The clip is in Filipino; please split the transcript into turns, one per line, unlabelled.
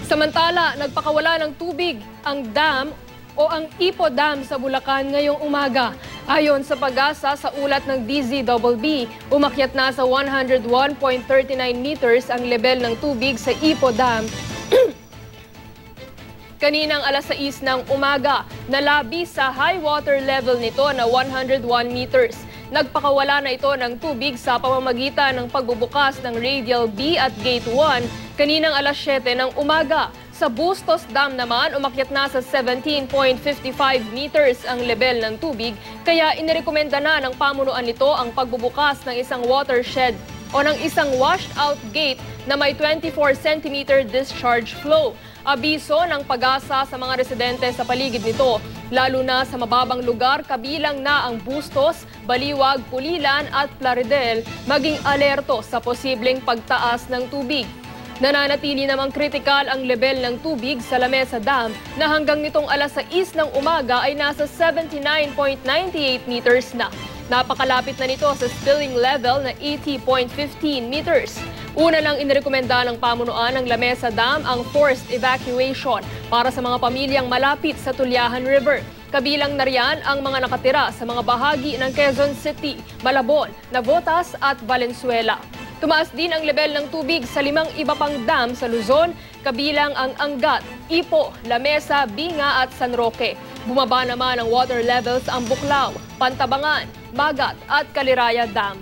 Samantala, nagpakawala ng tubig ang dam o ang Ipo Dam sa Bulacan ngayong umaga. Ayon sa Pag-asa, sa ulat ng DZBB, umakyat na sa 101.39 meters ang level ng tubig sa Ipo Dam. Kaninang alas 6 ng umaga, nalabi sa high water level nito na 101 meters. Nagpakawala na ito ng tubig sa pamamagitan ng pagbubukas ng Radial B at Gate 1 kaninang alas 7 ng umaga. Sa Bustos Dam naman, umakyat na sa 17.55 meters ang level ng tubig, kaya inirekomenda na ng pamunuan nito ang pagbubukas ng isang watershed o ng isang washed out gate na may 24 cm discharge flow. Abiso ng Pag-asa sa mga residente sa paligid nito, lalo na sa mababang lugar kabilang na ang Bustos, Baliwag, Pulilan at Plaridel, maging alerto sa posibleng pagtaas ng tubig. Nananatili namang kritikal ang level ng tubig sa Lamesa Dam na hanggang nitong alas 6 ng umaga ay nasa 79.98 meters na. Napakalapit na nito sa spilling level na 80.15 meters. Una lang inirekomenda ng pamunuan ng Lamesa Dam ang forced evacuation para sa mga pamilyang malapit sa Tulyahan River. Kabilang na riyan ang mga nakatira sa mga bahagi ng Quezon City, Malabon, Navotas at Valenzuela. Tumaas din ang level ng tubig sa 5 iba pang dam sa Luzon, kabilang ang Angat, Ipo, Lamesa, Binga at San Roque. Bumaba naman ang water levels ang Buklao, Pantabangan, Magat at Caliraya Dam.